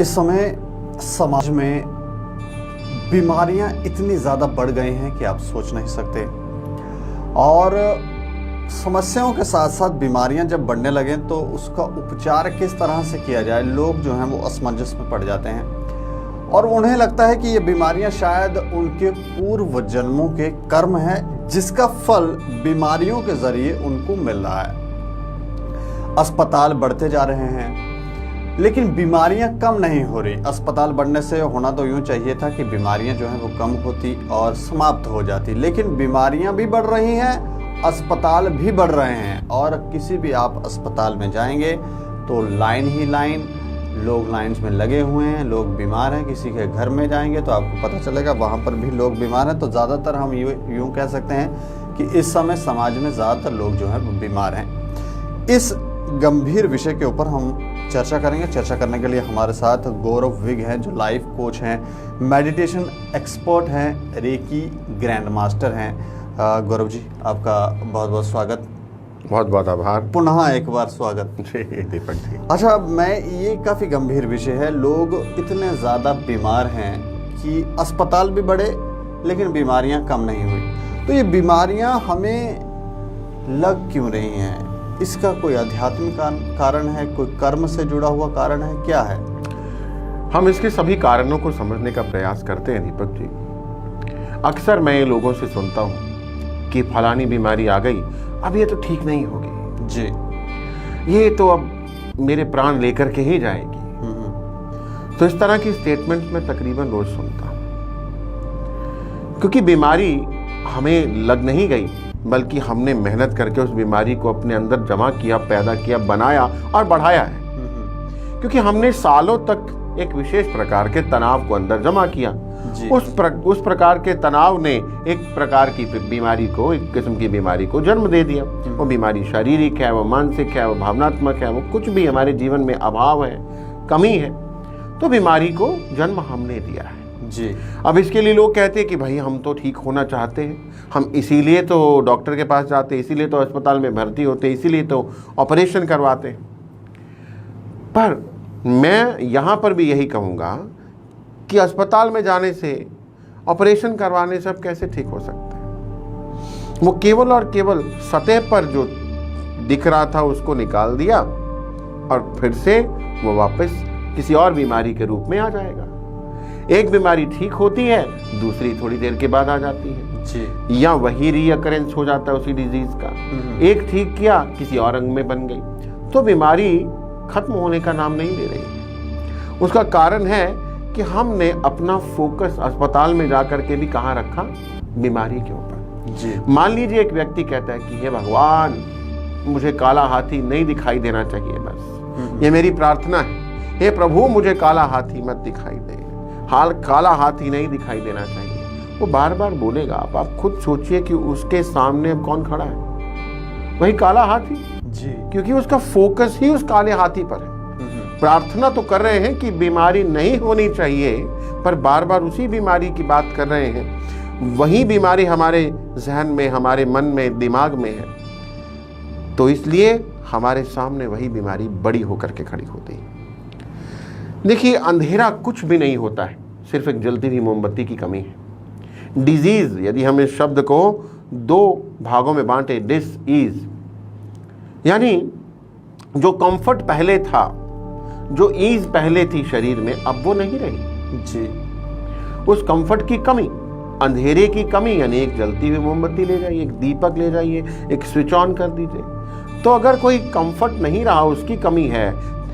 इस समय समाज में बीमारियां इतनी ज़्यादा बढ़ गई हैं कि आप सोच नहीं सकते। और समस्याओं के साथ साथ बीमारियां जब बढ़ने लगें तो उसका उपचार किस तरह से किया जाए, लोग जो हैं वो असमंजस में पड़ जाते हैं और उन्हें लगता है कि ये बीमारियां शायद उनके पूर्व जन्मों के कर्म हैं, जिसका फल बीमारियों के जरिए उनको मिल रहा है। अस्पताल बढ़ते जा रहे हैं लेकिन बीमारियां कम नहीं हो रही। अस्पताल बढ़ने से होना तो यूं चाहिए था कि बीमारियां जो हैं वो कम होती और समाप्त हो जाती, लेकिन बीमारियां भी बढ़ रही हैं, अस्पताल भी बढ़ रहे हैं। और किसी भी आप अस्पताल में जाएंगे तो लाइन ही लाइन, लोग लाइन्स में लगे हुए हैं, लोग बीमार हैं। किसी के घर में जाएंगे तो आपको पता चलेगा वहाँ पर भी लोग बीमार हैं। तो ज़्यादातर हम यूँ कह सकते हैं कि इस समय समाज में ज़्यादातर लोग जो हैं वो बीमार हैं। इस गंभीर विषय के ऊपर हम चर्चा करेंगे। चर्चा करने के लिए हमारे साथ गौरव विग हैं, जो लाइफ कोच हैं, मेडिटेशन एक्सपर्ट हैं, रेकी ग्रैंड मास्टर हैं। गौरव जी, आपका बहुत बहुत स्वागत। बहुत बहुत आभार। पुनः एक बार स्वागत। दीपक जी, अच्छा, ये काफ़ी गंभीर विषय है। लोग इतने ज़्यादा बीमार हैं कि अस्पताल भी बढ़े लेकिन बीमारियां कम नहीं हुई। तो ये बीमारियां हमें लग क्यों रही हैं? इसका कोई आध्यात्मिक कारण है, कोई कर्म से जुड़ा हुआ कारण है, क्या है? हम इसके सभी कारणों को समझने का प्रयास करते हैं दीपक जी। अक्सर मैं लोगों से सुनता हूँ कि फलानी बीमारी आ गई, अब ये तो ठीक नहीं होगी जी, ये तो अब मेरे प्राण लेकर के ही जाएगी। तो इस तरह की स्टेटमेंट मैं तकरीबन रोज सुनता हूँ, क्योंकि बीमारी हमें लग नहीं गई, बल्कि हमने मेहनत करके उस बीमारी को अपने अंदर जमा किया, पैदा किया, बनाया और बढ़ाया है। क्योंकि हमने सालों तक एक विशेष प्रकार के तनाव को अंदर जमा किया। उस प्रकार के तनाव ने एक प्रकार की बीमारी को, एक किस्म की बीमारी को जन्म दे दिया। वो बीमारी शारीरिक है, वो मानसिक है, वो भावनात्मक है, वो कुछ भी हमारे जीवन में अभाव है, कमी है, तो बीमारी को जन्म हमने दिया है जी। अब इसके लिए लोग कहते हैं कि भाई हम तो ठीक होना चाहते हैं, हम इसीलिए तो डॉक्टर के पास जाते हैं, इसीलिए तो अस्पताल में भर्ती होते हैं, इसीलिए तो ऑपरेशन करवाते हैं। पर मैं यहाँ पर भी यही कहूँगा कि अस्पताल में जाने से, ऑपरेशन करवाने से अब कैसे ठीक हो सकता है? वो केवल और केवल सतह पर जो दिख रहा था उसको निकाल दिया और फिर से वो वापस किसी और बीमारी के रूप में आ जाएगा। एक बीमारी ठीक होती है, दूसरी थोड़ी देर के बाद आ जाती है जी। या वही रीअकरेंस हो जाता है उसी डिजीज का। एक ठीक किया, किसी और अंग में बन गई। तो बीमारी खत्म होने का नाम नहीं ले रही है। उसका कारण है कि हमने अपना फोकस अस्पताल में जाकर के भी कहाँ रखा? बीमारी के ऊपर जी। मान लीजिए एक व्यक्ति कहता है कि हे भगवान, मुझे काला हाथी नहीं दिखाई देना चाहिए, बस ये मेरी प्रार्थना है, हे प्रभु मुझे काला हाथी मत दिखाई दे, काला हाथी नहीं दिखाई देना चाहिए। वो बार बार बोलेगा। आप खुद सोचिए कि उसके सामने अब कौन खड़ा है? वही काला हाथी जी, क्योंकि उसका फोकस ही उस काले हाथी पर है। प्रार्थना तो कर रहे हैं कि बीमारी नहीं होनी चाहिए, पर बार बार उसी बीमारी की बात कर रहे हैं। वही बीमारी हमारे जहन में, हमारे मन में, दिमाग में है, तो इसलिए हमारे सामने वही बीमारी बड़ी होकर के खड़ी होती है। देखिए, अंधेरा कुछ भी नहीं होता है, सिर्फ एक जलती हुई मोमबत्ती की कमी है। डिजीज, यदि हम इस शब्द को दो भागों में बांटे, डिस ईज, यानी जो कंफर्ट पहले था, जो ईज पहले थी शरीर में, अब वो नहीं रही जी। उस कंफर्ट की कमी, अंधेरे की कमी, यानी एक जलती हुई मोमबत्ती ले जाइए, एक दीपक ले जाइए, एक स्विच ऑन कर दीजिए। तो अगर कोई कंफर्ट नहीं रहा, उसकी कमी है,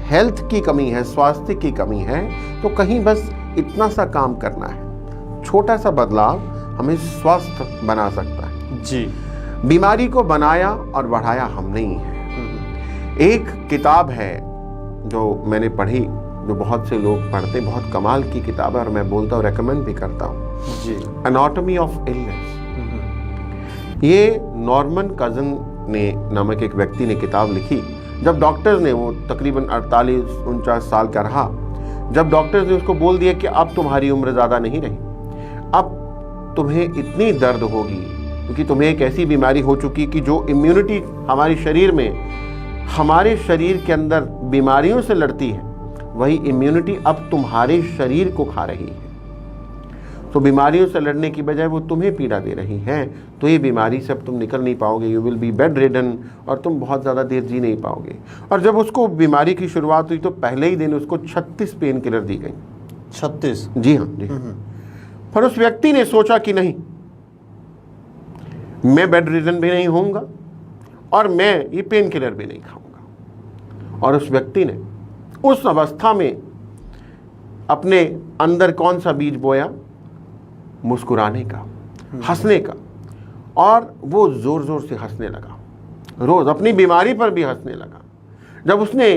हेल्थ की कमी है, स्वास्थ्य की कमी है, तो कहीं बस इतना सा काम करना है, छोटा सा बदलाव हमें स्वस्थ बना सकता है जी। बीमारी को बनाया और बढ़ाया हमने ही है। एक किताब है जो मैंने पढ़ी, जो बहुत से लोग पढ़ते, बहुत कमाल की किताब है और मैं बोलता हूँ, रेकमेंड भी करता हूँ जी। Anatomy of illness. ये नॉर्मन कजन ने नामक एक व्यक्ति ने किताब लिखी। जब डॉक्टर्स ने, वो तकरीबन 48-49 साल का रहा, जब डॉक्टर्स ने उसको बोल दिया कि अब तुम्हारी उम्र ज़्यादा नहीं रही, अब तुम्हें इतनी दर्द होगी, क्योंकि तुम्हें एक ऐसी बीमारी हो चुकी कि जो इम्यूनिटी हमारे शरीर में, हमारे शरीर के अंदर बीमारियों से लड़ती है, वही इम्यूनिटी अब तुम्हारे शरीर को खा रही है। तो बीमारियों से लड़ने की बजाय वो तुम्हें पीड़ा दे रही हैं, तो ये बीमारी से अब तुम निकल नहीं पाओगे। You will be bed ridden, और तुम बहुत ज़्यादा देर जी नहीं पाओगे। और जब उसको बीमारी की शुरुआत हुई तो पहले ही दिन उसको 36 पेन किलर दी गई। 36? जी हाँ, जी हाँ। पर उस व्यक्ति ने सोचा कि नहीं, मैं बेड रिडन भी नहीं होऊंगा और मैं ये पेन किलर भी नहीं खाऊंगा। और उस व्यक्ति ने उस अवस्था में अपने अंदर कौन सा बीज बोया? मुस्कुराने का, हंसने का। और वो जोर जोर से हंसने लगा, रोज अपनी बीमारी पर भी हंसने लगा। जब उसने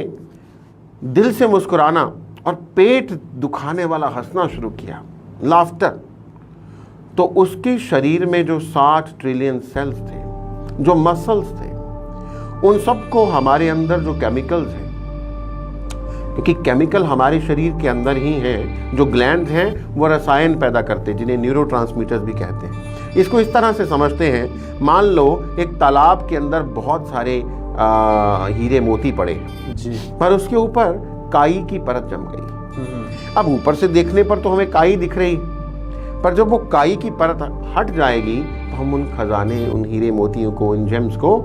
दिल से मुस्कुराना और पेट दुखाने वाला हंसना शुरू किया, लाफ्टर, तो उसके शरीर में जो 60 ट्रिलियन सेल्स थे, जो मसल्स थे, उन सबको हमारे अंदर जो केमिकल्स हैं, क्योंकि केमिकल हमारे शरीर के अंदर ही हैं, जो ग्लैंड हैं वो रसायन पैदा करते हैं जिन्हें न्यूरोट्रांसमीटर्स भी कहते हैं। इसको इस तरह से समझते हैं, मान लो एक तालाब के अंदर बहुत सारे हीरे मोती पड़े हैं जी, पर उसके ऊपर काई की परत जम गई। अब ऊपर से देखने पर तो हमें काई दिख रही, पर जब वो काई की परत हट जाएगी तो हम उन खजाने, उन हीरे मोतियों को, उन जेम्स को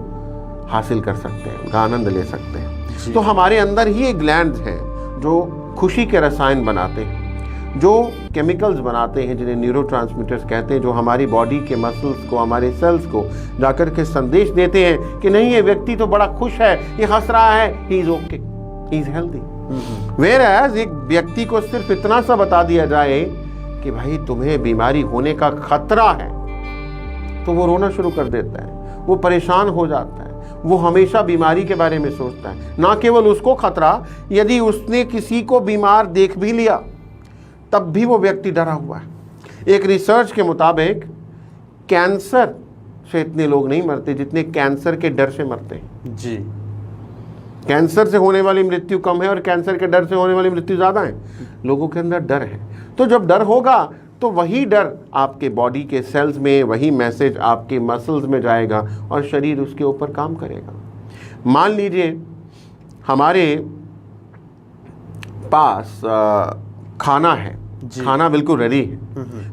हासिल कर सकते हैं, उनका आनंद ले सकते हैं। तो हमारे अंदर ही एक ग्लैंड्स हैं जो खुशी के रसायन बनाते हैं, जो केमिकल्स बनाते हैं जिन्हें न्यूरोट्रांसमीटर्स कहते हैं, जो हमारी बॉडी के मसल्स को, हमारे सेल्स को जाकर के संदेश देते हैं कि नहीं, ये व्यक्ति तो बड़ा खुश है, ये हंस रहा है, he is okay, he is healthy. Whereas एक व्यक्ति को सिर्फ इतना सा बता दिया जाए कि भाई तुम्हें बीमारी होने का खतरा है, तो वो रोना शुरू कर देता है, वो परेशान हो जाता है, वो हमेशा बीमारी के बारे में सोचता है। ना केवल उसको खतरा, यदि उसने किसी को बीमार देख भी लिया तब भी वो व्यक्ति डरा हुआ है। एक रिसर्च के मुताबिक कैंसर से इतने लोग नहीं मरते जितने कैंसर के डर से मरते हैं। जी, कैंसर से होने वाली मृत्यु कम है और कैंसर के डर से होने वाली मृत्यु ज़्यादा है। लोगों के अंदर डर है, तो जब डर होगा तो वही डर आपके बॉडी के सेल्स में, वही मैसेज आपके मसल्स में जाएगा और शरीर उसके ऊपर काम करेगा। मान लीजिए हमारे पास खाना है, खाना बिल्कुल रेडी है,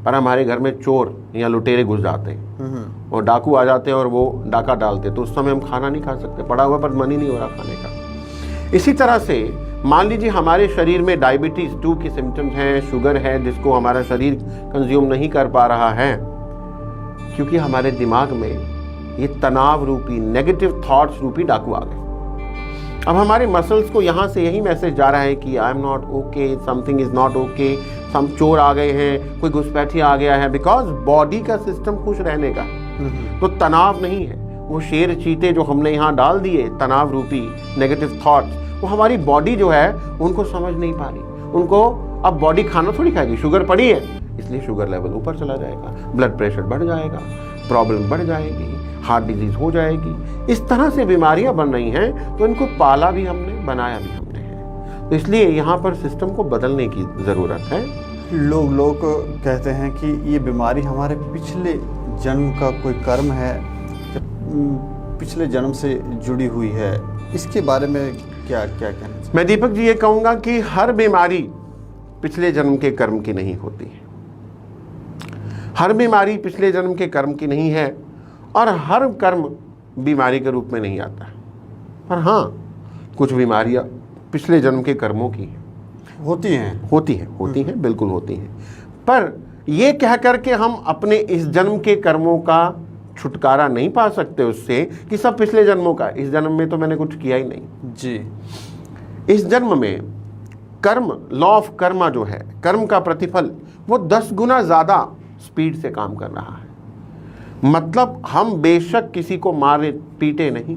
पर हमारे घर में चोर या लुटेरे घुस जाते हैं और डाकू आ जाते हैं और वो डाका डालते, तो उस समय हम खाना नहीं खा सकते, पड़ा हुआ पर मन ही नहीं हो रहा खाने का। इसी तरह से मान लीजिए हमारे शरीर में डायबिटीज 2 की सिम्टम्स हैं, शुगर है जिसको हमारा शरीर कंज्यूम नहीं कर पा रहा है, क्योंकि हमारे दिमाग में ये तनाव रूपी, नेगेटिव थॉट्स रूपी डाकू आ गए। अब हमारे मसल्स को यहाँ से यही मैसेज जा रहा है कि I am not okay, something is not okay, some चोर आ गए हैं, कोई घुसपैठिया आ गया है, बिकॉज बॉडी का सिस्टम खुश रहने का, तो तनाव नहीं है। वो शेर चीते जो हमने यहाँ डाल दिए, तनाव रूपी नेगेटिव थॉट्स, वो हमारी बॉडी जो है उनको समझ नहीं पा रही। उनको अब बॉडी खाना थोड़ी खाएगी, शुगर पड़ी है इसलिए शुगर लेवल ऊपर चला जाएगा, ब्लड प्रेशर बढ़ जाएगा, प्रॉब्लम बढ़ जाएगी, हार्ट डिजीज हो जाएगी। इस तरह से बीमारियां बन रही हैं, तो इनको पाला भी हमने, बनाया भी हमने है। तो इसलिए यहाँ पर सिस्टम को बदलने की ज़रूरत है। लोग कहते हैं कि ये बीमारी हमारे पिछले जन्म का कोई कर्म है, पिछले जन्म से जुड़ी हुई है, इसके बारे में क्या क्या कहना चाहिए? मैं दीपक जी ये कहूँगा कि हर बीमारी पिछले जन्म के कर्म की नहीं होती है। हर बीमारी पिछले जन्म के कर्म की नहीं है और हर कर्म बीमारी के रूप में नहीं आता है। पर हाँ, कुछ बीमारियाँ पिछले जन्म के कर्मों की हैं, होती हैं, बिल्कुल होती हैं। पर ये कह करके हम अपने इस जन्म के कर्मों का छुटकारा नहीं पा सकते उससे कि सब पिछले जन्मों का, इस जन्म में तो मैंने कुछ किया ही नहीं। जी, इस जन्म में कर्म, लॉ ऑफ कर्मा जो है, कर्म का प्रतिफल, वो 10 गुना ज़्यादा स्पीड से काम कर रहा है। मतलब हम बेशक किसी को मारे पीटे नहीं,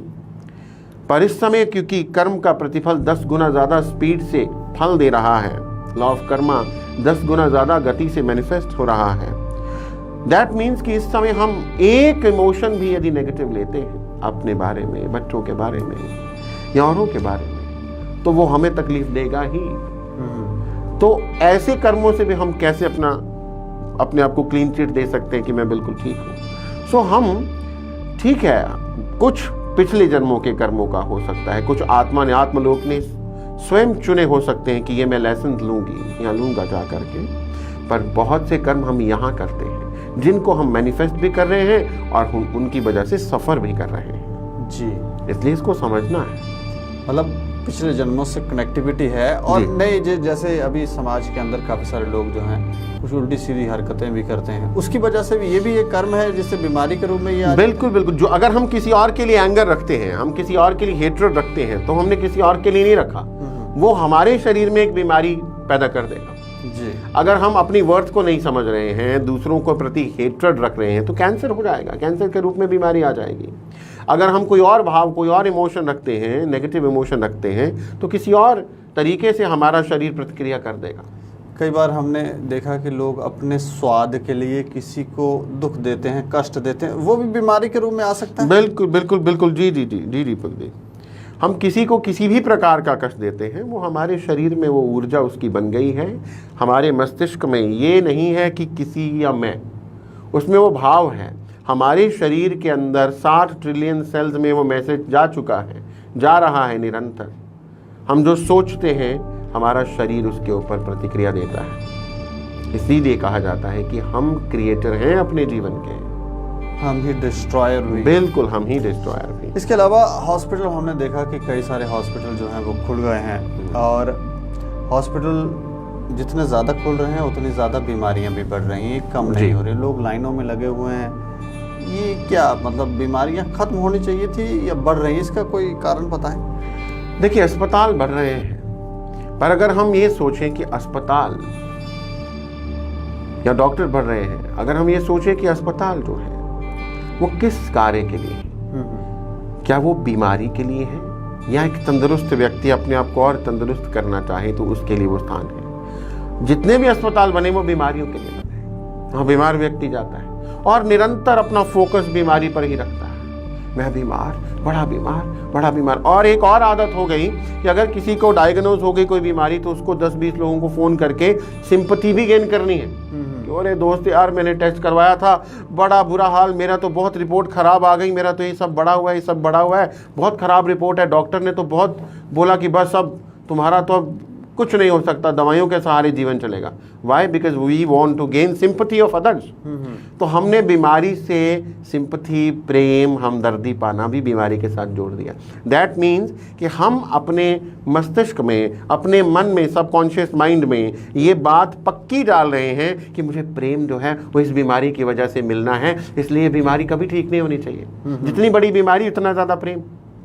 पर इस समय क्योंकि कर्म का प्रतिफल 10 गुना ज़्यादा स्पीड से फल दे रहा है, लॉ ऑफ कर्मा 10 गुना ज़्यादा गति से मैनिफेस्ट हो रहा है, दैट मीन्स कि इस समय हम एक इमोशन भी यदि नेगेटिव लेते हैं अपने बारे में, बच्चों के बारे में या औरों के बारे में, तो वो हमें तकलीफ देगा ही। तो ऐसे कर्मों से भी हम कैसे अपने आप को क्लीन चिट दे सकते हैं कि मैं बिल्कुल ठीक हूँ। सो हम ठीक है, कुछ पिछले जन्मों के कर्मों का हो सकता है, कुछ आत्मा ने, आत्मलोक ने स्वयं चुने हो सकते हैं कि ये मैं लेसन लूँगी या लूँगा जा करके, पर बहुत से कर्म हम यहाँ करते हैं जिनको हम मैनिफेस्ट भी कर रहे हैं और हम उनकी वजह से सफ़र भी कर रहे हैं जी। इसलिए इसको समझना है। मतलब पिछले जन्मों से कनेक्टिविटी है और नए जैसे अभी समाज के अंदर काफ़ी सारे लोग जो हैं कुछ उल्टी सीधी हरकतें भी करते हैं, उसकी वजह से भी ये भी एक कर्म है जिससे बीमारी के रूप में ये बिल्कुल बिल्कुल। जो अगर हम किसी और के लिए एंगर रखते हैं, हम किसी और के लिए हेट्रेड रखते हैं, तो हमने किसी और के लिए नहीं रखा, वो हमारे शरीर में एक बीमारी पैदा कर देगा जी। अगर हम अपनी वर्थ को नहीं समझ रहे हैं, दूसरों को प्रति हेट्रेड रख रहे हैं, तो कैंसर हो जाएगा, कैंसर के रूप में बीमारी आ जाएगी। अगर हम कोई और भाव, कोई और इमोशन रखते हैं, नेगेटिव इमोशन रखते हैं, तो किसी और तरीके से हमारा शरीर प्रतिक्रिया कर देगा। कई बार हमने देखा कि लोग अपने स्वाद के लिए किसी को दुख देते हैं, कष्ट देते हैं, वो भी बीमारी के रूप में आ सकता है। बिल्कुल बिल्कुल बिल्कुल, जी जी जी जी दीपक जी। हम किसी को किसी भी प्रकार का कष्ट देते हैं, वो हमारे शरीर में वो ऊर्जा उसकी बन गई है, हमारे मस्तिष्क में। ये नहीं है कि किसी या मैं, उसमें वो भाव है। हमारे शरीर के अंदर 60 ट्रिलियन सेल्स में वो मैसेज जा चुका है, जा रहा है निरंतर। हम जो सोचते हैं, हमारा शरीर उसके ऊपर प्रतिक्रिया देता है। इसीलिए कहा जाता है कि हम क्रिएटर हैं अपने जीवन के, हम ही डिस्ट्रॉयर भी। बिल्कुल, हम ही डिस्ट्रॉयर भी। इसके अलावा हॉस्पिटल, हमने देखा कि कई सारे हॉस्पिटल जो हैं वो खुल गए हैं और हॉस्पिटल जितने ज़्यादा खुल रहे हैं उतनी ज़्यादा बीमारियां भी बढ़ रही हैं, कम नहीं हो रही। लोग लाइनों में लगे हुए हैं। ये क्या मतलब, बीमारियां खत्म होनी चाहिए थी या बढ़ रही हैं? इसका कोई कारण पता है? देखिए, अस्पताल बढ़ रहे हैं, पर अगर हम ये सोचें कि अस्पताल या डॉक्टर बढ़ रहे हैं, अगर हम ये सोचें कि अस्पताल जो है वो किस कार्य के लिए है, क्या वो बीमारी के लिए है या एक तंदुरुस्त व्यक्ति अपने आप को और तंदुरुस्त करना चाहे तो उसके लिए वो स्थान है। जितने भी अस्पताल बने वो बीमारियों के लिए बने, वहाँ बीमार व्यक्ति जाता है और निरंतर अपना फोकस बीमारी पर ही रखता है। मैं बीमार, बड़ा बीमार, बड़ा बीमार। और एक और आदत हो गई कि अगर किसी को डायग्नोज हो गई कोई बीमारी, तो उसको 10-20 लोगों को फ़ोन करके सिंपैथी भी गेन करनी है। अरे दोस्त यार, मैंने टेस्ट करवाया था, बड़ा बुरा हाल, मेरा तो बहुत रिपोर्ट ख़राब आ गई, मेरा तो ये सब बढ़ा हुआ है, ये सब बढ़ा हुआ है, बहुत ख़राब रिपोर्ट है, डॉक्टर ने तो बहुत बोला कि बस अब तुम्हारा तो अब कुछ नहीं हो सकता, दवाइयों के सहारे जीवन चलेगा। Why? Because we want to gain sympathy of others. तो हमने बीमारी से सिंपैथी, प्रेम, हमदर्दी पाना भी बीमारी के साथ जोड़ दिया। दैट मीन्स कि हम अपने मस्तिष्क में, अपने मन में, सबकॉन्शियस माइंड में ये बात पक्की डाल रहे हैं कि मुझे प्रेम जो है वो इस बीमारी की वजह से मिलना है, इसलिए ये बीमारी कभी ठीक नहीं होनी चाहिए। जितनी बड़ी बीमारी उतना ज़्यादा प्रेम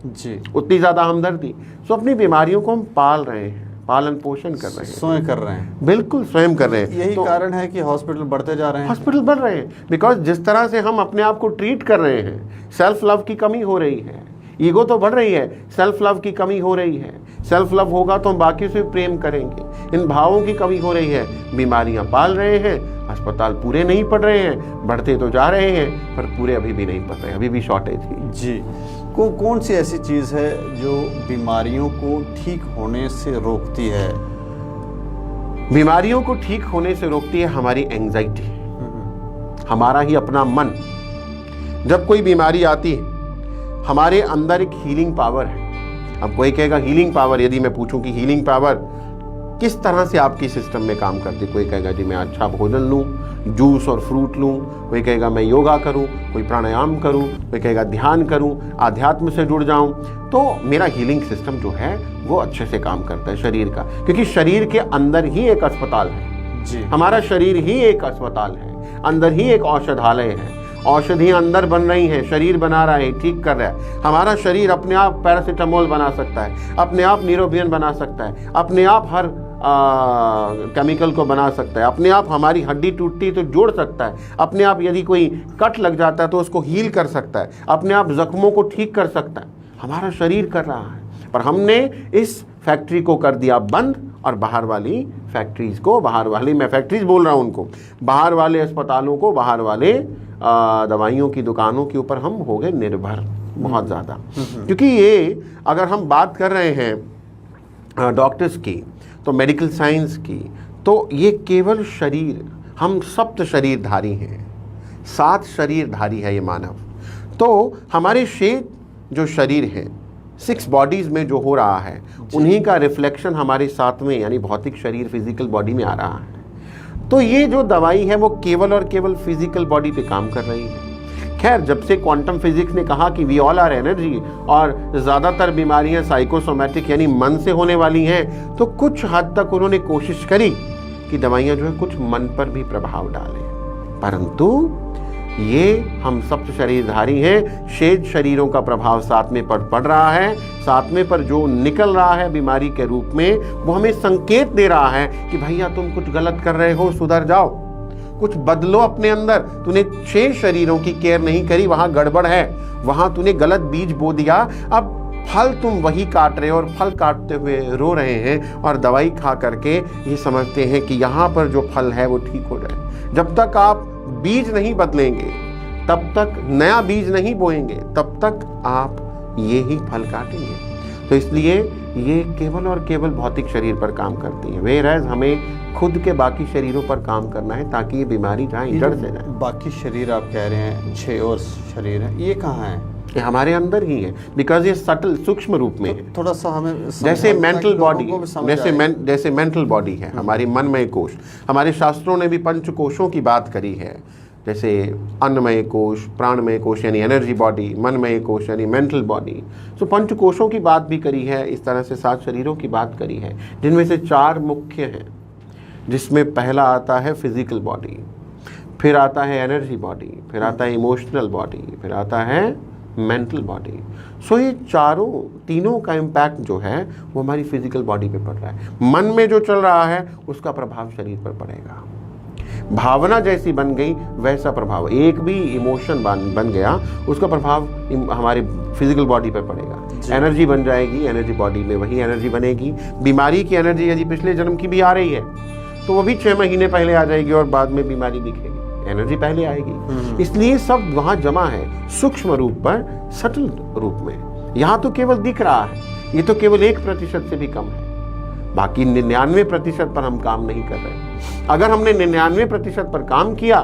जी, उतनी ज़्यादा हमदर्दी। सो अपनी बीमारियों को हम पाल रहे हैं, पालन पोषण कर रहे हैं, स्वयं कर रहे हैं। बिल्कुल स्वयं कर रहे हैं। यही तो कारण है कि हॉस्पिटल बढ़ते जा रहे हैं। हॉस्पिटल बढ़ रहे हैं बिकॉज जिस तरह से हम अपने आप को ट्रीट कर रहे हैं, सेल्फ लव की कमी हो रही है। ईगो तो बढ़ रही है, सेल्फ लव की कमी हो रही है। सेल्फ लव होगा तो हम बाकी से प्रेम करेंगे। इन भावों की कमी हो रही है, बीमारियां पाल रहे हैं, अस्पताल पूरे नहीं पड़ रहे हैं, बढ़ते तो जा रहे हैं पर पूरे अभी भी नहीं पड़ रहे, अभी भी शॉर्टेज है जी। कौन सी ऐसी चीज़ है जो बीमारियों को ठीक होने से रोकती है? बीमारियों को ठीक होने से रोकती है हमारी एंजाइटी, हमारा ही अपना मन। जब कोई बीमारी आती है, हमारे अंदर एक हीलिंग पावर है। अब कोई कहेगा हीलिंग पावर, यदि मैं पूछूं कि हीलिंग पावर किस तरह से आपकी सिस्टम में काम करती है, कोई कहेगा जी मैं अच्छा भोजन लूं, जूस और फ्रूट लूं, कोई कहेगा मैं योगा करूं, कोई प्राणायाम करूं, कोई कहेगा ध्यान करूं, आध्यात्म से जुड़ जाऊं, तो मेरा हीलिंग सिस्टम जो है वो अच्छे से काम करता है शरीर का। क्योंकि शरीर के अंदर ही एक अस्पताल है जी। हमारा शरीर ही एक अस्पताल है, अंदर ही एक औषधालय है। औषधियाँ अंदर बन रही हैं, शरीर बना रहा है, ठीक कर रहा है। हमारा शरीर अपने आप पैरासीटामोल बना सकता है, अपने आप न्यूरोबियन बना सकता है, अपने आप हर केमिकल को बना सकता है, अपने आप हमारी हड्डी टूटती तो जोड़ सकता है, अपने आप यदि कोई कट लग जाता है तो उसको हील कर सकता है, अपने आप जख्मों को ठीक कर सकता है। हमारा शरीर कर रहा है, पर हमने इस फैक्ट्री को कर दिया बंद और बाहर वाली फैक्ट्रीज को, बाहर वाली, मैं फैक्ट्रीज बोल रहा हूँ उनको, बाहर वाले अस्पतालों को, बाहर वाले दवाइयों की दुकानों के ऊपर हम हो गए निर्भर बहुत ज़्यादा। क्योंकि ये अगर हम बात कर रहे हैं डॉक्टर्स की, तो मेडिकल साइंस की, तो ये केवल शरीर, हम सप्त शरीरधारी हैं, 7 शरीरधारी है ये मानव। तो हमारे शेष जो शरीर हैं, 6 बॉडीज में जो हो रहा है उन्हीं का रिफ्लेक्शन हमारे 7वें यानी भौतिक शरीर फिजिकल बॉडी में आ रहा है। तो ये जो दवाई है वो केवल और केवल फिजिकल बॉडी पे काम कर रही है। खैर, जब से क्वांटम फिजिक्स ने कहा कि वी ऑल आर एनर्जी और ज़्यादातर बीमारियां साइकोसोमैटिक यानी मन से होने वाली हैं, तो कुछ हद तक उन्होंने कोशिश करी कि दवाइयां जो है कुछ मन पर भी प्रभाव डालें। परंतु ये हम सप्त शरीरधारी हैं, शेष शरीरों का प्रभाव साथ में पड़ रहा है। साथ में पर जो निकल रहा है बीमारी के रूप में, वो हमें संकेत दे रहा है कि भैया तुम कुछ गलत कर रहे हो, सुधर जाओ, कुछ बदलो अपने अंदर। तूने 6 शरीरों की केयर नहीं करी, वहां गड़बड़ है, वहां तूने गलत बीज बो दिया। अब फल तुम वही काट रहे हो और फल काटते हुए रो रहे हैं और दवाई खा करके ये समझते हैं कि यहाँ पर जो फल है वो ठीक हो जाए। जब तक आप बीज नहीं बदलेंगे, तब तक नया बीज नहीं बोएंगे, तब तक आप ये ही फल काटेंगे। तो इसलिए ये केवल और केवल भौतिक शरीर पर काम करती है, वेयरएज हमें खुद के बाकी शरीरों पर काम करना है ताकि ये बीमारी जाए, जड़ से जाए। बाकी शरीर आप कह रहे हैं 6 और शरीर है, ये कहाँ है? ये हमारे अंदर ही है, बिकॉज ये सटल सूक्ष्म रूप में है। थोड़ा सा हमें जैसे मेंटल बॉडी, जैसे मेंटल बॉडी है हमारी मनमय कोश। हमारे शास्त्रों ने भी पंच कोशों की बात करी है, जैसे अन्नमय कोश, प्राणमय कोश यानी एनर्जी बॉडी, मनमय कोश यानी मेंटल बॉडी। तो पंच कोशों की बात भी करी है, इस तरह से 7 शरीरों की बात करी है, जिनमें से 4 मुख्य हैं, जिसमें पहला आता है फिजिकल बॉडी, फिर आता है एनर्जी बॉडी, फिर आता है इमोशनल बॉडी, फिर आता है मेंटल बॉडी। सो ये तीनों का इम्पैक्ट जो है वो हमारी फिजिकल बॉडी पे पड़ रहा है। मन में जो चल रहा है उसका प्रभाव शरीर पर पड़ेगा। भावना जैसी बन गई वैसा प्रभाव, एक भी इमोशन बन गया उसका प्रभाव हमारी फिजिकल बॉडी पे पड़ेगा। एनर्जी बन जाएगी, एनर्जी बॉडी में वही एनर्जी बनेगी। बीमारी की एनर्जी यदि पिछले जन्म की भी आ रही है तो वो भी 6 महीने पहले आ जाएगी और बाद में बीमारी दिखेगी, एनर्जी पहले आएगी। इसलिए सब वहां जमा है सूक्ष्म रूप पर, सटल रूप में। यहाँ तो केवल दिख रहा है, ये तो केवल 1% से भी कम है, बाकी 99% पर हम काम नहीं कर रहे। अगर हमने 99% पर काम किया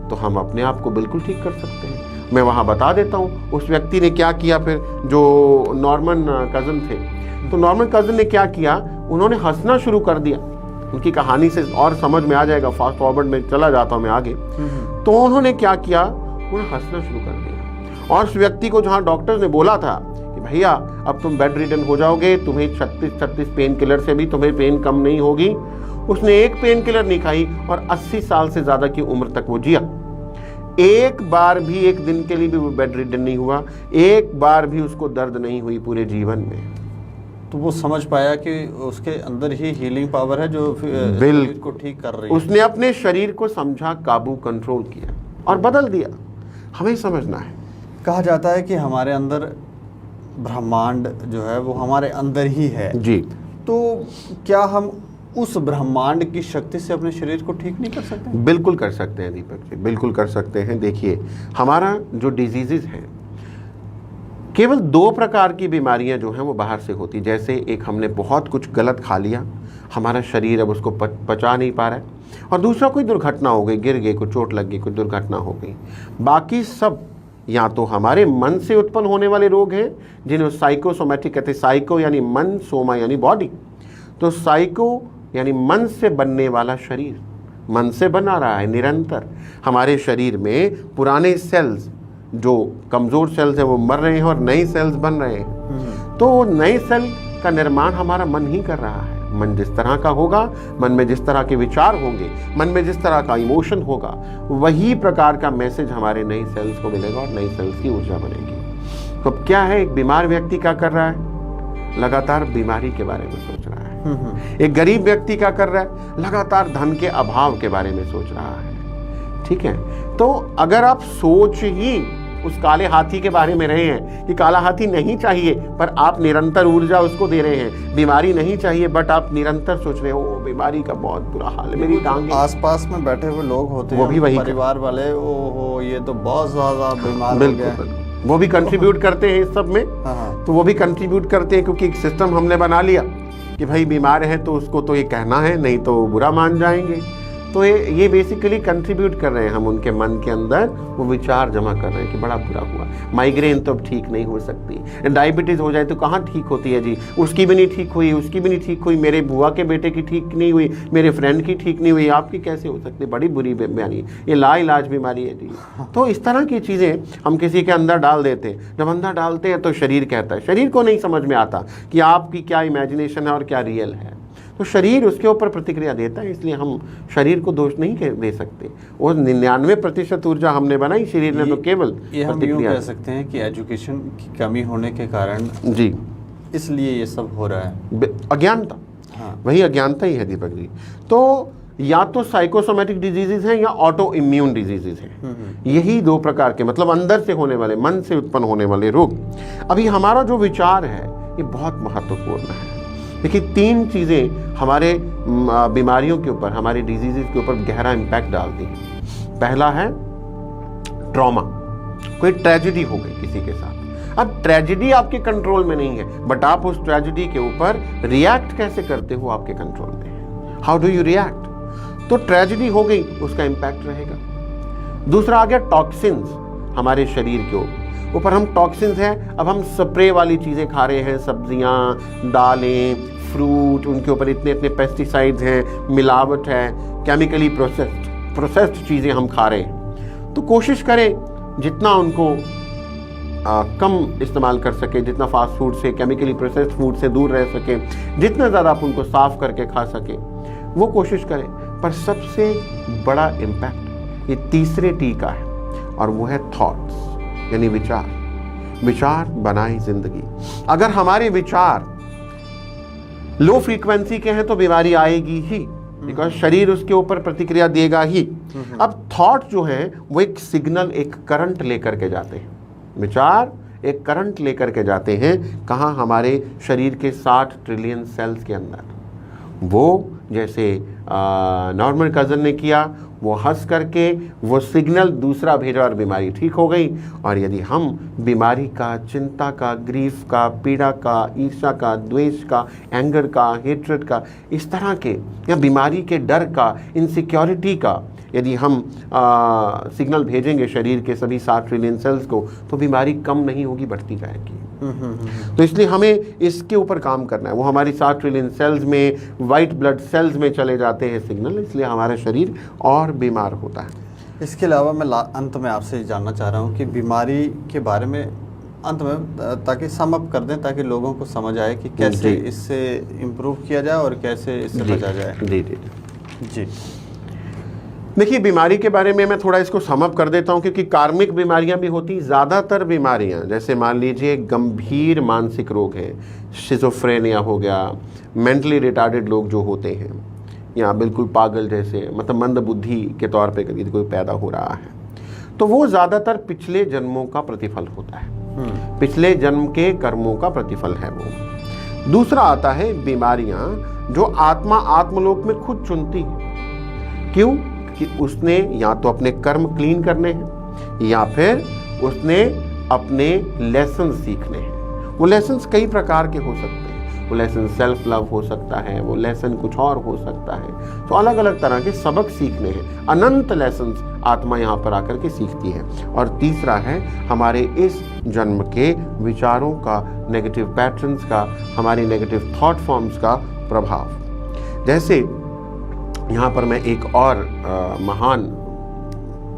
तो हम अपने आप को बिल्कुल ठीक कर सकते हैं। मैं वहां बता देता हूं उस व्यक्ति ने क्या किया। फिर जो नॉर्मन कजन थे, तो नॉर्मन कजन ने क्या किया, उन्होंने हंसना शुरू कर दिया। उनकी कहानी से और समझ में आ जाएगा, फास्ट फॉरवर्ड में चला जाता हूं मैं आगे। तो उन्होंने क्या किया, उन्होंने हंसना शुरू कर दिया। और उस व्यक्ति को जहां डॉक्टर ने बोला था कि भैया अब तुम बेड रिडन हो जाओगे, तुम्हें 36 पेन किलर से भी तुम्हें पेन कम नहीं होगी, उसने एक पेन किलर नहीं खाई और 80 साल से ज्यादा की उम्र तक वो जिया। एक बार भी, एक दिन के लिए भी वो बेड रिडन नहीं हुआ, एक बार भी उसको दर्द नहीं हुई पूरे जीवन में। तो वो समझ पाया कि उसके अंदर ही हीलिंग पावर है जो शरीर को ठीक कर रही है। उसने अपने शरीर को समझा, काबू, कंट्रोल किया और बदल दिया। हमें समझना है। कहा जाता है कि हमारे अंदर ब्रह्मांड जो है वो हमारे अंदर ही है जी। तो क्या हम उस ब्रह्मांड की शक्ति से अपने शरीर को ठीक नहीं कर सकते? बिल्कुल कर सकते हैं दीपक जी, बिल्कुल कर सकते हैं। देखिए, हमारा जो डिजीजेज है, केवल 2 प्रकार की बीमारियां जो हैं वो बाहर से होती। जैसे एक, हमने बहुत कुछ गलत खा लिया, हमारा शरीर अब उसको पचा नहीं पा रहा है, और दूसरा कोई दुर्घटना हो गई, गिर गए, कोई चोट लग गई, कोई दुर्घटना हो गई। बाकी सब या तो हमारे मन से उत्पन्न होने वाले रोग हैं, जिन्हें साइकोसोमैटिक कहते हैं। साइको यानी मन, सोमा यानी बॉडी। तो साइको यानी मन से बनने वाला शरीर, मन से बना रहा है निरंतर। हमारे शरीर में पुराने सेल्स, जो कमजोर सेल्स हैं वो मर रहे हैं और नए सेल्स बन रहे हैं। तो नए सेल का निर्माण हमारा मन ही कर रहा है। मन जिस तरह का होगा, मन में जिस तरह के विचार होंगे, मन में जिस तरह का इमोशन होगा, वही प्रकार का मैसेज हमारे नए सेल्स को मिलेगा और नई सेल्स की ऊर्जा बनेगी। तो क्या है, एक बीमार व्यक्ति क्या कर रहा है, लगातार बीमारी के बारे में सोच रहा है। एक गरीब व्यक्ति क्या कर रहा है, लगातार धन के अभाव के बारे में सोच रहा है। ठीक है, तो अगर आप सोच ही उस काले हाथी के बारे में रहे हैं कि काला हाथी नहीं चाहिए, पर आप निरंतर ऊर्जा उसको दे रहे हैं, बीमारी नहीं चाहिए बट आप निरंतर सोच रहे हो बीमारी का बहुत बुरा हाल है, मेरी टांग। आसपास में बैठे हुए लोग होते हैं, वो भी वही परिवार वाले, ओहो ये तो बहुत ज्यादा बीमार हो गया, वो भी कंट्रीब्यूट करते हैं इस सब में। तो वो भी कंट्रीब्यूट करते हैं, क्योंकि एक सिस्टम हमने बना लिया कि भाई बीमार है तो उसको तो ये कहना है, नहीं तो बुरा मान जाएंगे। तो ये बेसिकली कंट्रीब्यूट कर रहे हैं, हम उनके मन के अंदर वो विचार जमा कर रहे हैं कि बड़ा बुरा हुआ, माइग्रेन तो अब ठीक नहीं हो सकती, डायबिटीज़ हो जाए तो कहाँ ठीक होती है जी, उसकी भी नहीं ठीक हुई, उसकी भी नहीं ठीक हुई, मेरे बुआ के बेटे की ठीक नहीं हुई, मेरे फ्रेंड की ठीक नहीं हुई, आपकी कैसे हो सकती, बड़ी बुरी बीमारी, ये लाइलाज बीमारी है जी। तो इस तरह की चीज़ें हम किसी के अंदर डाल देते हैं। जब अंदर डालते हैं तो शरीर कहता है, शरीर को नहीं समझ में आता कि आपकी क्या इमेजिनेशन है और क्या रियल है, तो शरीर उसके ऊपर प्रतिक्रिया देता है। इसलिए हम शरीर को दोष नहीं दे सकते। वो 99% ऊर्जा हमने बनाई, शरीर ने तो केवल ये हम यूँ कह सकते हैं कि एजुकेशन की कमी होने के कारण जी इसलिए ये सब हो रहा है, अज्ञानता। हाँ, वही अज्ञानता ही है दीपक जी। तो या तो साइकोसोमेटिक डिजीजेज हैं या ऑटो इम्यून डिजीजेज हैं, यही दो प्रकार के, मतलब अंदर से होने वाले, मन से उत्पन्न होने वाले रोग। अभी हमारा जो विचार है ये बहुत महत्वपूर्ण है। देखिए 3 चीज़ें हमारे बीमारियों के ऊपर, हमारे डिजीजेस के ऊपर गहरा इम्पैक्ट डालती हैं। पहला है ट्रॉमा, कोई ट्रेजेडी हो गई किसी के साथ। अब ट्रेजेडी आपके कंट्रोल में नहीं है, बट आप उस ट्रेजेडी के ऊपर रिएक्ट कैसे करते हो आपके कंट्रोल में है। How do you react. तो ट्रेजेडी हो गई, उसका इम्पैक्ट रहेगा। दूसरा आ गया टॉक्सिन्स, हमारे शरीर के ऊपर हम टॉक्सिन्स हैं। अब हम स्प्रे वाली चीज़ें खा रहे हैं, सब्जियां, दालें, फ्रूट, उनके ऊपर इतने इतने पेस्टिसाइड्स हैं, मिलावट है, केमिकली प्रोसेस्ड चीज़ें हम खा रहे हैं। तो कोशिश करें जितना उनको कम इस्तेमाल कर सके, जितना फास्ट फूड से, केमिकली प्रोसेस्ड फूड से दूर रह सके, जितना ज़्यादा आप उनको साफ करके खा सके वो कोशिश करें। पर सबसे बड़ा इम्पैक्ट ये तीसरे टी का है, और वो है थॉट्स, यानी विचार। विचार बनाए जिंदगी। अगर हमारे विचार लो फ्रीक्वेंसी के हैं तो बीमारी आएगी ही, बिकॉज शरीर उसके ऊपर प्रतिक्रिया देगा ही। अब थॉट जो है वो एक सिग्नल, एक करंट लेकर के जाते हैं। विचार एक करंट लेकर के जाते हैं, कहाँ, हमारे शरीर के 60 ट्रिलियन सेल्स के अंदर। वो जैसे नॉर्मल कज़न ने किया, वो हंस करके वो सिग्नल दूसरा भेजा और बीमारी ठीक हो गई। और यदि हम बीमारी का, चिंता का, ग्रीफ का, पीड़ा का, ईर्ष्या का, द्वेष का, एंगर का, हेट्रेड का, इस तरह के, या बीमारी के डर का, इनसिक्योरिटी का यदि हम सिग्नल भेजेंगे शरीर के सभी 60 ट्रिलियन सेल्स को, तो बीमारी कम नहीं होगी, बढ़ती जाएगी। तो इसलिए हमें इसके ऊपर काम करना है। वो हमारी 60 ट्रिलियन सेल्स में, वाइट ब्लड सेल्स में चले जाते हैं सिग्नल, इसलिए हमारा शरीर और बीमार होता है। इसके अलावा मैं अंत में आपसे जानना चाह रहा हूँ कि बीमारी के बारे में अंत में, ताकि सम अप कर दें, ताकि लोगों को समझ आए कि कैसे इससे इम्प्रूव किया जाए और कैसे इससे बचा जाए। जी जी जी। देखिए बीमारी के बारे में मैं थोड़ा इसको समअप कर देता हूँ, क्योंकि कार्मिक बीमारियां भी होती, ज़्यादातर बीमारियां, जैसे मान लीजिए गंभीर मानसिक रोग हैं, शिज़ोफ्रेनिया हो गया, मेंटली रिटार्डेड लोग जो होते हैं, या बिल्कुल पागल जैसे, मतलब मंद बुद्धि के तौर पे यदि कोई पैदा हो रहा है, तो वो ज़्यादातर पिछले जन्मों का प्रतिफल होता है, पिछले जन्म के कर्मों का प्रतिफल है वो। दूसरा आता है बीमारियां जो आत्मा आत्मलोक में खुद चुनती है। क्यों? कि उसने या तो अपने कर्म क्लीन करने हैं, या फिर उसने अपने लेसन सीखने हैं। वो लेसन्स कई प्रकार के हो सकते हैं। वो लेसन सेल्फ लव हो सकता है, वो लेसन कुछ और हो सकता है। तो अलग अलग तरह के सबक सीखने हैं, अनंत लेसन्स आत्मा यहाँ पर आकर के सीखती है। और तीसरा है हमारे इस जन्म के विचारों का, नेगेटिव पैटर्न्स का, हमारे नेगेटिव थॉट फॉर्म्स का प्रभाव। जैसे यहाँ पर मैं एक और महान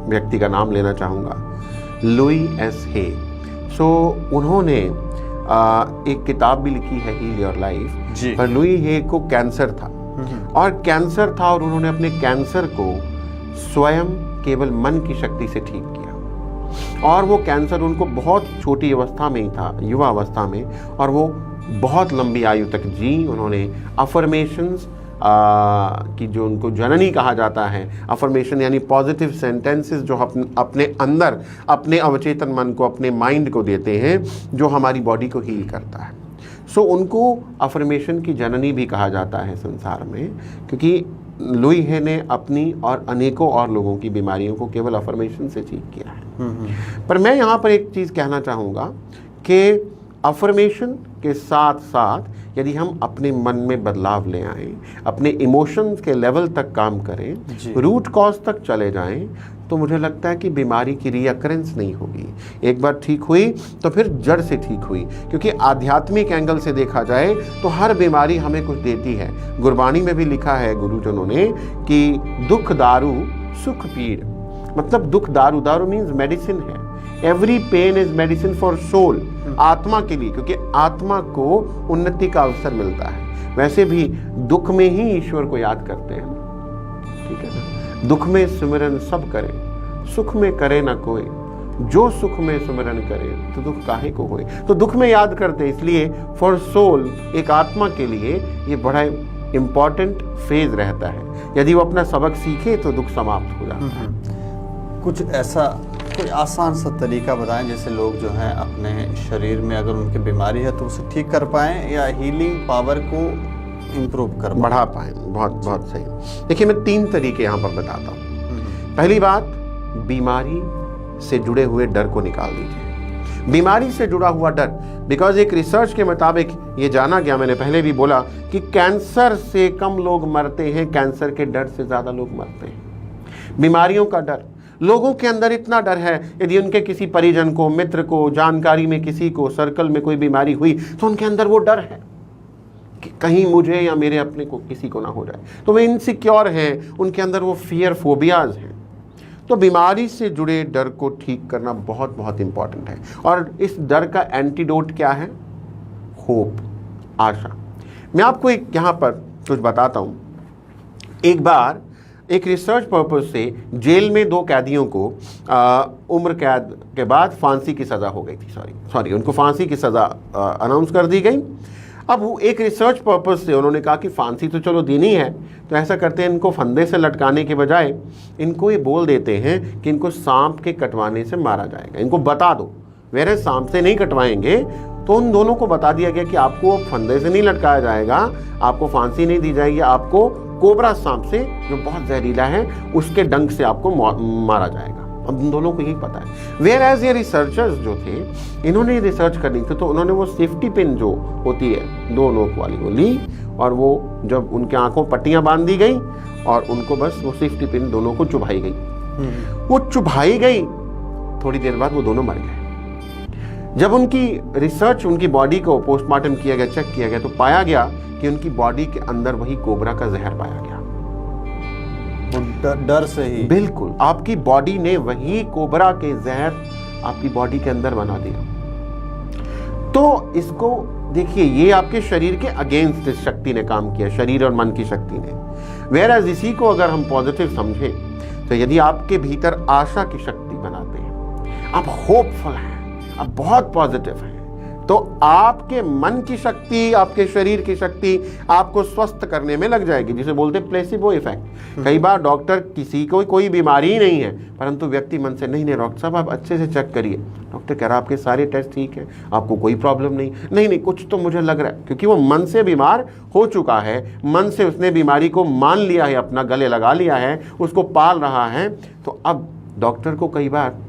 व्यक्ति का नाम लेना चाहूँगा, लुई एस हे। उन्होंने एक किताब भी लिखी है, हील योर लाइफ। पर लुई हे को कैंसर था, और कैंसर था, और उन्होंने अपने कैंसर को स्वयं केवल मन की शक्ति से ठीक किया। और वो कैंसर उनको बहुत छोटी अवस्था में ही था, युवा अवस्था में, और वो बहुत लंबी आयु तक जी। उन्होंने अफर्मेशंस कि जो उनको जननी कहा जाता है, अफर्मेशन यानी पॉजिटिव सेंटेंसेस जो अपने अंदर, अपने अवचेतन मन को, अपने माइंड को देते हैं, जो हमारी बॉडी को हील करता है। उनको अफर्मेशन की जननी भी कहा जाता है संसार में, क्योंकि लुई हे ने अपनी और अनेकों और लोगों की बीमारियों को केवल अफर्मेशन से ठीक किया है। पर मैं यहाँ पर एक चीज़ कहना चाहूँगा कि अफर्मेशन के साथ साथ यदि हम अपने मन में बदलाव ले आएं, अपने इमोशंस के लेवल तक काम करें, रूट कॉज तक चले जाएं, तो मुझे लगता है कि बीमारी की रीअकरेंस नहीं होगी। एक बार ठीक हुई तो फिर जड़ से ठीक हुई, क्योंकि आध्यात्मिक एंगल से देखा जाए तो हर बीमारी हमें कुछ देती है। गुरबाणी में भी लिखा है गुरुजनों ने कि दुख दारू सुख पीड़, मतलब दुख दारू, दारू मीन्स मेडिसिन है। Every pain is medicine for soul, आत्मा के लिए, क्योंकि आत्मा को उन्नति का अवसर मिलता है। वैसे भी दुख में ही ईश्वर को याद करते हैं, ठीक है ना। दुख में सिमरन सब करे, सुख में करे ना कोई, जो सुख में सिमरन करे तो दुख काहे को होए। तो दुख में याद करते, इसलिए फॉर सोल, एक आत्मा के लिए ये बड़ा इंपॉर्टेंट फेज रहता है। यदि वो अपना सबक सीखे तो दुख समाप्त हो जाता है। कुछ ऐसा कोई आसान सा तरीका बताएं जिससे लोग जो हैं अपने शरीर में अगर उनकी बीमारी है तो उसे ठीक कर पाएं या हीलिंग पावर को इम्प्रूव कर बढ़ा पाएं। बहुत सही। देखिए, मैं 3 तरीके यहाँ पर बताता हूँ। पहली बात, बीमारी से जुड़े हुए डर को निकाल दीजिए। बीमारी से जुड़ा हुआ डर, बिकॉज एक रिसर्च के मुताबिक ये जाना गया, मैंने पहले भी बोला कि कैंसर से कम लोग मरते हैं, कैंसर के डर से ज्यादा लोग मरते हैं। बीमारियों का डर, लोगों के अंदर इतना डर है, यदि उनके किसी परिजन को, मित्र को, जानकारी में किसी को, सर्कल में कोई बीमारी हुई तो उनके अंदर वो डर है कि कहीं मुझे या मेरे अपने को किसी को ना हो जाए, तो वे इनसिक्योर हैं, उनके अंदर वो फियर फोबियाज हैं। तो बीमारी से जुड़े डर को ठीक करना बहुत बहुत इंपॉर्टेंट है। और इस डर का एंटीडोट क्या है? होप, आशा। मैं आपको एक यहाँ पर कुछ बताता हूँ। एक बार एक रिसर्च पर्पज से जेल में 2 कैदियों को उम्र कैद के बाद फांसी की सज़ा हो गई थी। सॉरी उनको फांसी की सज़ा अनाउंस कर दी गई। अब वो एक रिसर्च पर्पज से उन्होंने कहा कि फांसी तो चलो देनी है, तो ऐसा करते हैं, इनको फंदे से लटकाने के बजाय इनको ये बोल देते हैं कि इनको सांप के कटवाने से मारा जाएगा, इनको बता दो। वेरे सांप से नहीं कटवाएंगे, तो उन दोनों को बता दिया गया कि आपको फंदे से नहीं लटकाया जाएगा, आपको फांसी नहीं दी जाएगी, आपको कोबरा सांप से, जो बहुत जहरीला है, उसके डंक से आपको मारा जाएगा। अब उन दोनों को यही पता है। वेयर एज ये रिसर्चर्स जो थे, इन्होंने रिसर्च करनी थी, तो उन्होंने वो सेफ्टी पिन जो होती है 2 नोक वाली, वो ली, और वो जब उनके आंखों पट्टियां बांध दी गई और उनको बस वो सेफ्टी पिन दोनों को चुभाई गई। वो चुभाई गई, थोड़ी देर बाद वो दोनों मर गए। जब उनकी रिसर्च, उनकी बॉडी को पोस्टमार्टम किया गया, चेक किया गया, तो पाया गया कि उनकी बॉडी के अंदर वही कोबरा का जहर पाया गया। डर से ही, बिल्कुल, आपकी बॉडी ने वही कोबरा के जहर आपकी बॉडी के अंदर बना दिया। तो इसको देखिए, ये आपके शरीर के अगेंस्ट इस शक्ति ने काम किया, शरीर और मन की शक्ति ने। वेयर इसी को अगर हम पॉजिटिव समझें, तो यदि आपके भीतर आशा की शक्ति बनाते हैं, आप होपफुल हैं, आप बहुत पॉजिटिव हैं, तो आपके मन की शक्ति, आपके शरीर की शक्ति आपको स्वस्थ करने में लग जाएगी, जिसे बोलते हैं प्लेसिबो इफेक्ट। कई बार डॉक्टर किसी को कोई बीमारी ही नहीं है, परंतु व्यक्ति मन से, नहीं डॉक्टर साहब आप अच्छे से चेक करिए, डॉक्टर कह रहा आपके सारे टेस्ट ठीक है, आपको कोई प्रॉब्लम नहीं, कुछ तो मुझे लग रहा है, क्योंकि वो मन से बीमार हो चुका है, मन से उसने बीमारी को मान लिया है, अपना गले लगा लिया है, उसको पाल रहा है। तो अब डॉक्टर को कई बार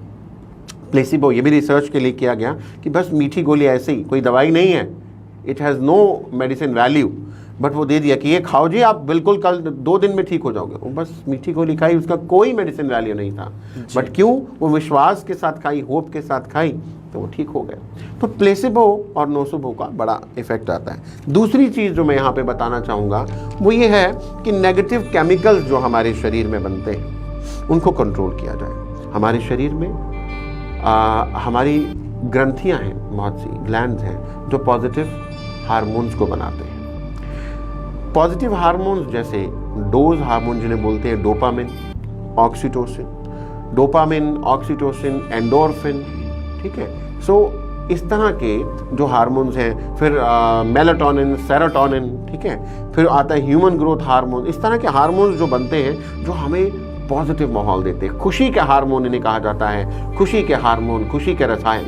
प्लेसिबो, ये भी रिसर्च के लिए किया गया कि बस मीठी गोली, ऐसे ही कोई दवाई नहीं है, it has no medicine value, but वो दे दिया कि ये खाओ जी, आप बिल्कुल कल 2 दिन में ठीक हो जाओगे। वो बस मीठी गोली खाई, उसका कोई मेडिसिन वैल्यू नहीं था, बट क्यों? वो विश्वास के साथ खाई, होप के साथ खाई, तो वो ठीक हो गया। तो प्लेसिबो और नोसिबो का बड़ा इफेक्ट आता है। दूसरी चीज़ जो मैं यहाँ पे बताना चाहूँगा वो ये है कि नेगेटिव केमिकल्स जो हमारे शरीर में बनते हैं, उनको कंट्रोल किया जाए। हमारे शरीर में हमारी ग्रंथियां हैं, बहुत सी ग्लैंड्स हैं जो पॉजिटिव हार्मोन्स को बनाते हैं। पॉजिटिव हार्मोन्स जैसे डोज हार्मोन जिन्हें बोलते हैं डोपामिन, ऑक्सीटोसिन, एंडोर्फिन, ठीक है। सो इस तरह के जो हार्मोन्स हैं, फिर मेलाटोनिन, सेरोटोनिन, ठीक है, फिर आता है ह्यूमन ग्रोथ हार्मोन। इस तरह के हार्मोन्स जो बनते हैं जो हमें पॉजिटिव माहौल देते हैं, खुशी के हार्मोन इन्हें कहा जाता है, खुशी के हार्मोन, खुशी के रसायन।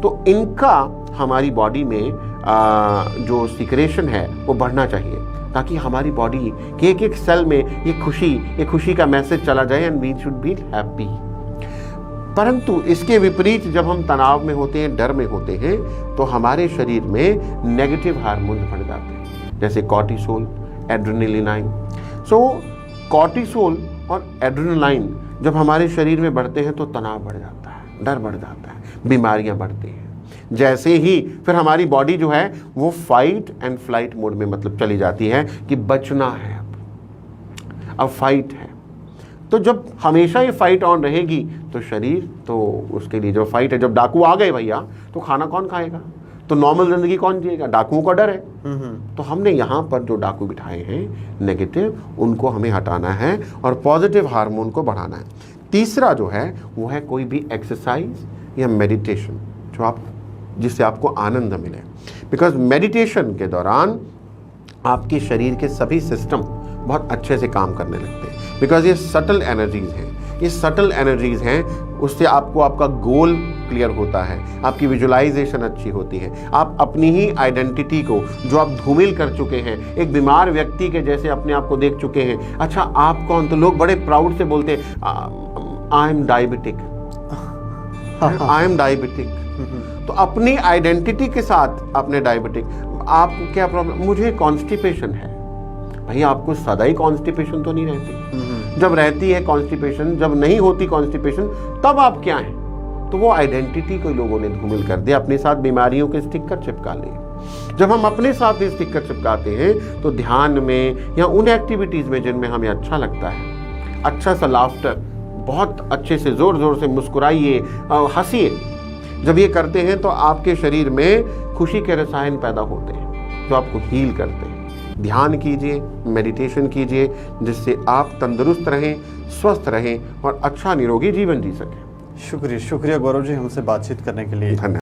तो इनका हमारी बॉडी में जो सिक्रेशन है वो बढ़ना चाहिए, ताकि हमारी बॉडी के एक सेल में ये खुशी का मैसेज चला जाए, and we should be happy. परंतु इसके विपरीत जब हम तनाव में होते हैं, डर में होते हैं, तो हमारे शरीर में नेगेटिव हार्मोन्स बढ़ जाते हैं, जैसे कॉर्टिसोल, एड्रेनालाइन। सो कॉर्टिसोल और एड्रेनालाइन जब हमारे शरीर में बढ़ते हैं तो तनाव बढ़ जाता है, डर बढ़ जाता है, बीमारियां बढ़ती हैं। जैसे ही फिर हमारी बॉडी जो है वो फाइट एंड फ्लाइट मोड में मतलब चली जाती है कि बचना है, अब फाइट है। तो जब हमेशा ये फाइट ऑन रहेगी तो शरीर तो उसके लिए जो फाइट है, जब डाकू आ गए भैया तो खाना कौन खाएगा, तो नॉर्मल जिंदगी कौन जिएगा, डाकुओं का डर है। तो हमने यहाँ पर जो डाकू बिठाए हैं नेगेटिव, उनको हमें हटाना है और पॉजिटिव हार्मोन को बढ़ाना है। तीसरा जो है वो है कोई भी एक्सरसाइज या मेडिटेशन जो आप जिससे आपको आनंद मिले, बिकॉज मेडिटेशन के दौरान आपके शरीर के सभी सिस्टम बहुत अच्छे से काम करने लगते हैं, बिकॉज ये सटल एनर्जीज हैं, ये सटल एनर्जीज हैं, उससे आपको आपका गोल क्लियर होता है, आपकी विजुअलाइजेशन अच्छी होती है, आप अपनी ही आइडेंटिटी को जो आप धूमिल कर चुके हैं, एक बीमार व्यक्ति के जैसे अपने आप को देख चुके हैं। अच्छा आप कौन, तो लोग बड़े प्राउड से बोलते हैं I am diabetic, I am diabetic. तो अपनी आइडेंटिटी के साथ अपने डायबिटिक, आपको क्या प्रॉब्लम, मुझे कॉन्स्टिपेशन है। भैया आपको सदा ही कॉन्स्टिपेशन तो नहीं रहती, जब रहती है कॉन्स्टिपेशन, जब नहीं होती कॉन्स्टिपेशन, तब आप क्या हैं। तो वो आइडेंटिटी को लोगों ने धूमिल कर दिया, अपने साथ बीमारियों के स्टिकर चिपका लिए। जब हम अपने साथ ये स्टिकर चिपकाते हैं तो ध्यान में या उन एक्टिविटीज में जिनमें हमें अच्छा लगता है, अच्छा सा लाफ्टर, बहुत अच्छे से जोर जोर से मुस्कुराइए, हंसिए, जब ये करते हैं तो आपके शरीर में खुशी के रसायन पैदा होते हैं जो आपको हील करते हैं। ध्यान कीजिए, मेडिटेशन कीजिए, जिससे आप तंदुरुस्त रहें, स्वस्थ रहें और अच्छा निरोगी जीवन जी सकें। शुक्रिया गौरव जी, हमसे बातचीत करने के लिए। धन्यवाद।